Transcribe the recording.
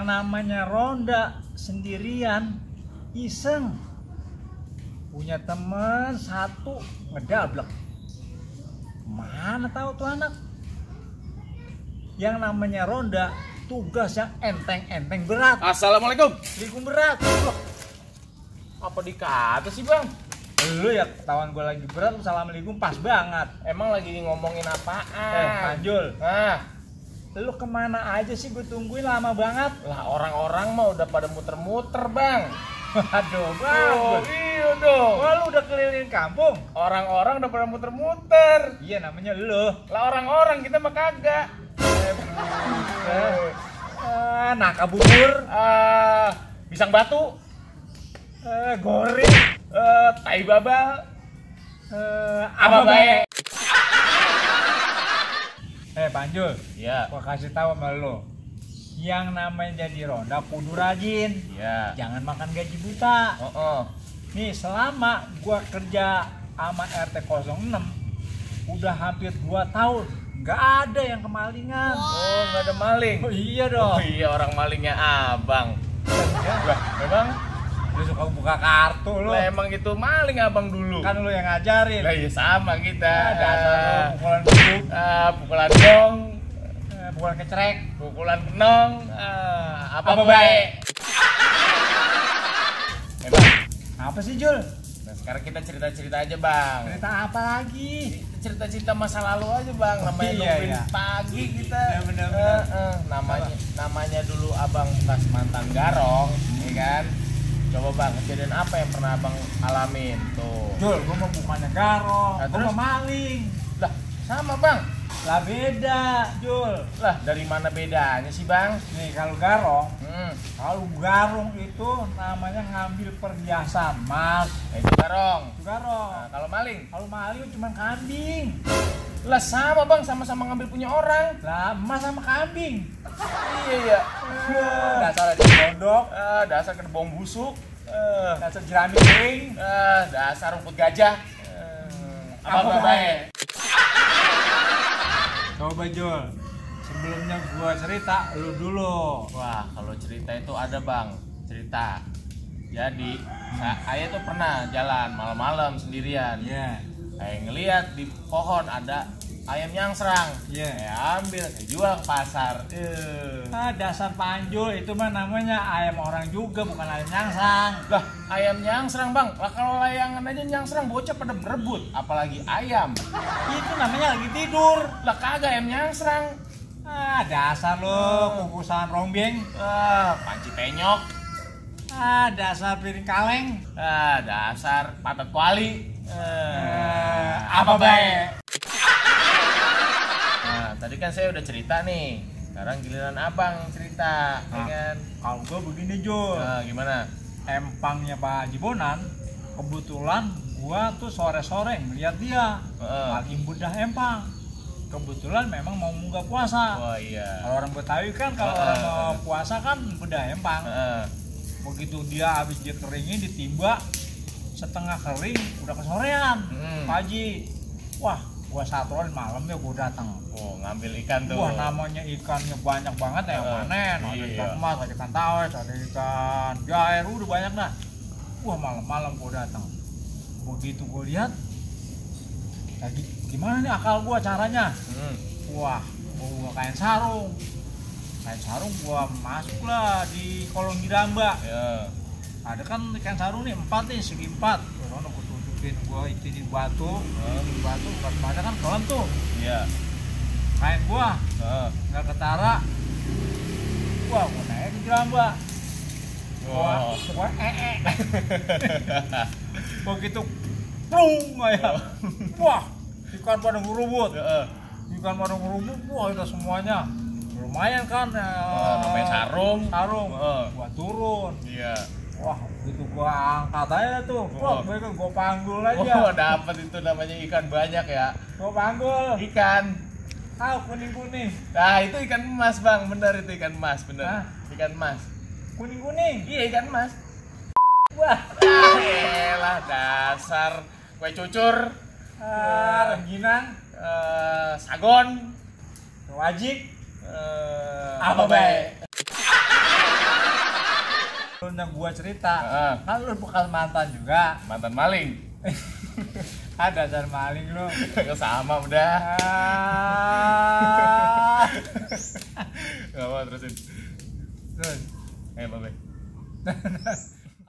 namanya ronda sendirian iseng, punya temen satu ngedablek, mana tahu tuh anak. Yang namanya ronda tugas yang enteng-enteng berat. Assalamualaikum. Waalaikumsalam berat. Loh, Apa dikata sih bang? lu ya ketahuan gue lagi berat, lu assalamualaikum pas banget. Emang lagi ngomongin apaan? Panjul, Nah, lu kemana aja sih, gue tungguin lama banget. lah orang-orang mah udah pada muter-muter bang. Aduh bang, Oh, iya dong. wah lu udah keliling kampung. Orang-orang udah pada muter-muter. Iya namanya lu. Lah orang-orang kita mah kagak. Naka bubur, Pisang batu, goreng, tai babal, apa bae. Panjul, Iya. gua kasih tahu sama lu, yang namanya jadi ronda kudu rajin, Iya. jangan makan gaji buta. Oh. Nih selama gua kerja sama RT 06 udah hampir 2 tahun nggak ada yang kemalingan. Oh, nggak ada maling. Oh, iya Oh dong. iya, orang malingnya abang. Lah, memang Lu suka buka kartu lu, lah emang itu maling abang dulu. kan lu yang ngajarin. Lah iya sama kita. Dasar lu pukulan beduk, Pukulan dong, pukulan kecerek. pukulan kenong, apa Apa baik. Bang, Apa sih Jul? nah sekarang kita cerita-cerita aja bang. Cerita apa lagi? Cerita-cerita masa lalu aja bang. Namanya Iya, nungguin iya. pagi kita. Iya, bener-bener. Namanya dulu abang bekas mantan garong, ya kan? Coba bang, kejadian apa yang pernah abang alamin tuh? Jul, gua mau bukannya garong, Nah, gua terus? mau maling. Lah, sama bang. Lah beda, Jul. Lah, dari mana bedanya sih bang? Nih kalau garong, Hmm, kalau garong itu namanya ngambil perhiasan emas. itu garong. Itu garong. Nah, kalau maling? Kalau maling cuma kambing. Lah sama bang, sama-sama ngambil punya orang. Lah emas sama kambing. Iya. Dasar aja bodok, Dasar kena bom busuk. dasar jerami kering. Dasar rumput gajah. Apa baik? baik? Coba Jul, sebelumnya gua cerita, lu dulu. Wah, kalau cerita itu ada bang, cerita. Jadi, saya tuh pernah jalan malam-malam sendirian. Iya. Saya ngeliat di pohon ada ayam nyangsrang. Iya. Saya ambil, saya jual ke pasar. Dasar Panjul, itu mah namanya ayam orang juga, bukan ayam nyangsang. Lah, ayam nyangsrang bang. Lah kalau layangan aja nyangsrang, bocah pada berebut. Apalagi ayam. Itu namanya lagi tidur. Lah kagak ayam nyangsrang. Dasar lo, kukusan rombeng. Panci penyok. Dasar piring kaleng. Dasar patat kuali. Apa baik? Nah, tadi kan saya udah cerita nih. Sekarang giliran abang cerita, ya kan? Kalau gue begini Jul, Nah, gimana? empangnya Pak Haji Bonan, kebetulan gua tuh sore-sore ngeliat dia lagi bedah empang. Kebetulan memang mau munggah puasa. Oh iya. Kalau orang Betawi kan kalau orang mau puasa kan bedah empang. Begitu dia habis dikeringin, ditimba setengah kering, udah kesorean. Pak Haji, wah gua satuan malamnya gua datang. Oh, ngambil ikan tuh. Wah namanya ikannya banyak banget ya, panen. Ada Iya. ikan emas, ada ikan tawes, ada ikan jair, udah banyak dah. Wah malam-malam gua datang. Begitu gua lihat, lagi gimana nih akal gua caranya? Wah, gua kain sarung. Kain sarung gua masuk lah di kolong jiramba. Ya. Ada kan ikan sarung nih 4 nih, segi 4. Gua tunjukin gua itu di batu, batu kan kolam tuh. Iya. Kain gua nggak ketara. Wah, gua naik ke jiramba. Gua begitu plung aja. Wah, ikan pada ngerubut. Ikan pada ngerubut, wah itu semuanya. Lumayan kan Namanya sarung. sarung. Gua turun. Iya. Wah, begitu gua angkat aja tuh. Wah, gua panggul aja. Oh, dapat itu namanya ikan banyak ya. Gua panggul. Ikan. Kuning-kuning. Nah, itu ikan emas, Bang. Benar itu ikan emas, benar. Hah? Ikan emas. Kuning-kuning. Iya, ikan emas. Wah, Elah, dasar kue cucur. rengginang, Sagon. wajik. Apa baik? Yang gua cerita, Heeh. kan lu bekas mantan juga. Mantan maling. Ada dasar maling lu. Sama udah. Ah. Gak apa terusin. Terus Ayo, Babe.